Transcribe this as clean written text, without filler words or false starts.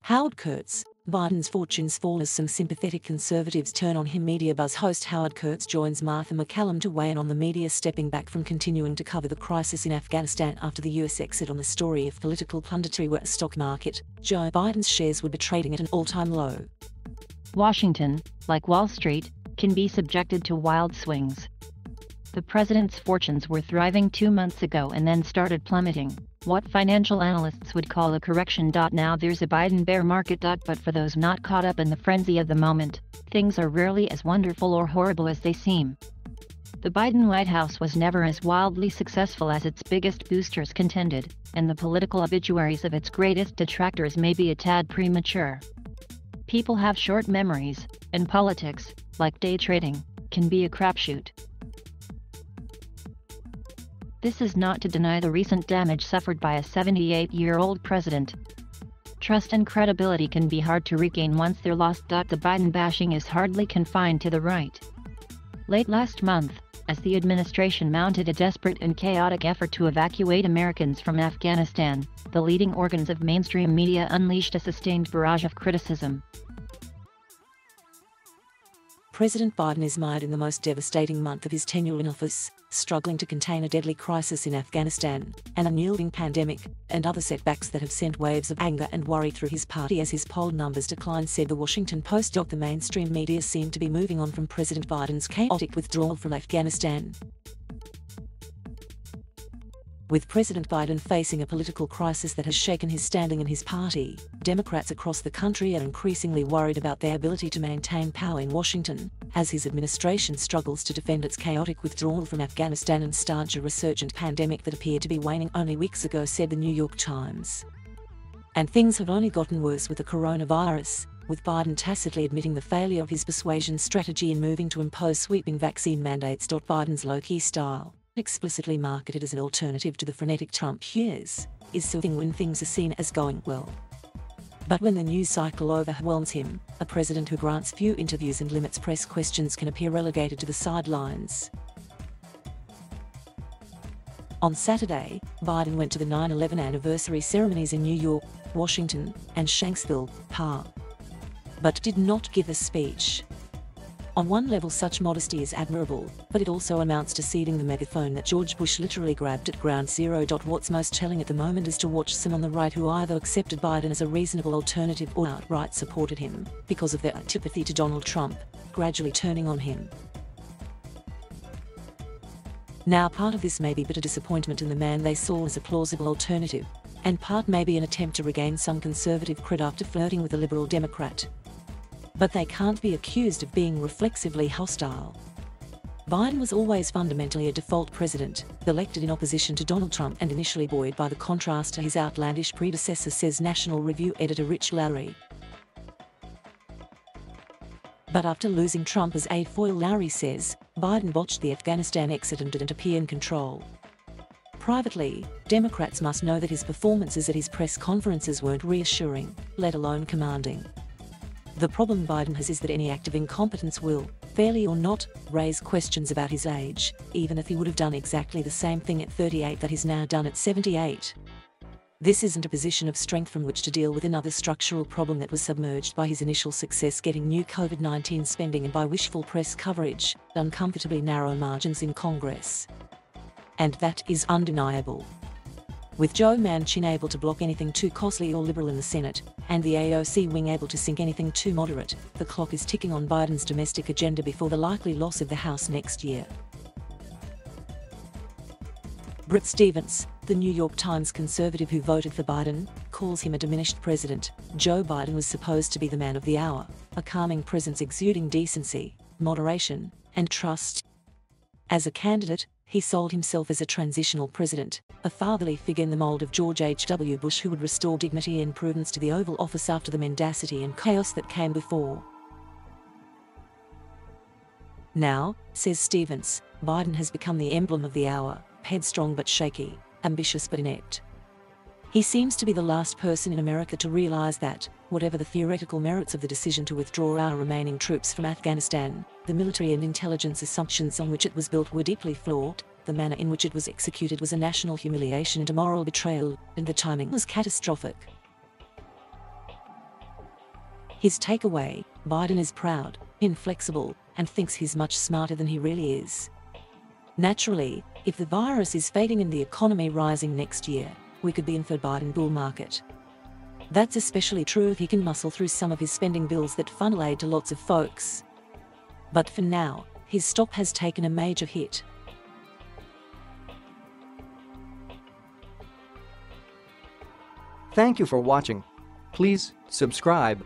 Howard Kurtz, Biden's fortunes fall as some sympathetic conservatives turn on him. Media Buzz host Howard Kurtz joins Martha MacCallum to weigh in on the media stepping back from continuing to cover the crisis in Afghanistan after the US exit on the story of political punditry where a stock market, Joe Biden's shares would be trading at an all-time low. Washington, like Wall Street, can be subjected to wild swings. The president's fortunes were thriving 2 months ago and then started plummeting, what financial analysts would call a correction. Now there's a Biden bear market. But for those not caught up in the frenzy of the moment, things are rarely as wonderful or horrible as they seem. The Biden White House was never as wildly successful as its biggest boosters contended, and the political obituaries of its greatest detractors may be a tad premature. People have short memories, and politics, like day trading, can be a crapshoot. This is not to deny the recent damage suffered by a 78-year-old president. Trust and credibility can be hard to regain once they're lost. The Biden bashing is hardly confined to the right. Late last month, as the administration mounted a desperate and chaotic effort to evacuate Americans from Afghanistan, the leading organs of mainstream media unleashed a sustained barrage of criticism. President Biden is mired in the most devastating month of his tenure in office, struggling to contain a deadly crisis in Afghanistan, an unyielding pandemic, and other setbacks that have sent waves of anger and worry through his party as his poll numbers decline, said the Washington Post. The mainstream media seem to be moving on from President Biden's chaotic withdrawal from Afghanistan. With President Biden facing a political crisis that has shaken his standing in his party, Democrats across the country are increasingly worried about their ability to maintain power in Washington, as his administration struggles to defend its chaotic withdrawal from Afghanistan and staunch a resurgent pandemic that appeared to be waning only weeks ago, said the New York Times. And things have only gotten worse with the coronavirus, with Biden tacitly admitting the failure of his persuasion strategy in moving to impose sweeping vaccine mandates. Biden's low-key style, explicitly marketed as an alternative to the frenetic Trump years, is soothing when things are seen as going well. But when the news cycle overwhelms him, a president who grants few interviews and limits press questions can appear relegated to the sidelines. On Saturday, Biden went to the 9/11 anniversary ceremonies in New York, Washington, and Shanksville, PA, but did not give a speech. On one level, such modesty is admirable, but it also amounts to ceding the megaphone that George Bush literally grabbed at ground zero. What's most telling at the moment is to watch some on the right who either accepted Biden as a reasonable alternative or outright supported him, because of their antipathy to Donald Trump, gradually turning on him. Now, part of this may be bitter disappointment in the man they saw as a plausible alternative, and part may be an attempt to regain some conservative cred after flirting with a liberal Democrat. But they can't be accused of being reflexively hostile. Biden was always fundamentally a default president, elected in opposition to Donald Trump and initially buoyed by the contrast to his outlandish predecessor, says National Review editor Rich Lowry. But after losing Trump as aide foil, Lowry says, Biden botched the Afghanistan exit and didn't appear in control. Privately, Democrats must know that his performances at his press conferences weren't reassuring, let alone commanding. The problem Biden has is that any act of incompetence will, fairly or not, raise questions about his age, even if he would have done exactly the same thing at 38 that he's now done at 78. This isn't a position of strength from which to deal with another structural problem that was submerged by his initial success getting new COVID-19 spending and by wishful press coverage, uncomfortably narrow margins in Congress. And that is undeniable. With Joe Manchin able to block anything too costly or liberal in the Senate, and the AOC wing able to sink anything too moderate, the clock is ticking on Biden's domestic agenda before the likely loss of the House next year. Bret Stephens, the New York Times conservative who voted for Biden, calls him a diminished president. Joe Biden was supposed to be the man of the hour, a calming presence exuding decency, moderation, and trust. As a candidate, he sold himself as a transitional president, a fatherly figure in the mold of George H.W. Bush who would restore dignity and prudence to the Oval Office after the mendacity and chaos that came before. Now, says Stephens, Biden has become the emblem of the hour, headstrong but shaky, ambitious but inept. He seems to be the last person in America to realize that, whatever the theoretical merits of the decision to withdraw our remaining troops from Afghanistan, the military and intelligence assumptions on which it was built were deeply flawed, the manner in which it was executed was a national humiliation and a moral betrayal, and the timing was catastrophic. His takeaway: Biden is proud, inflexible, and thinks he's much smarter than he really is. Naturally, if the virus is fading and the economy rising next year, we could be in for a Biden bull market. That's especially true if he can muscle through some of his spending bills that funnel aid to lots of folks. But for now, his stock has taken a major hit. Thank you for watching. Please subscribe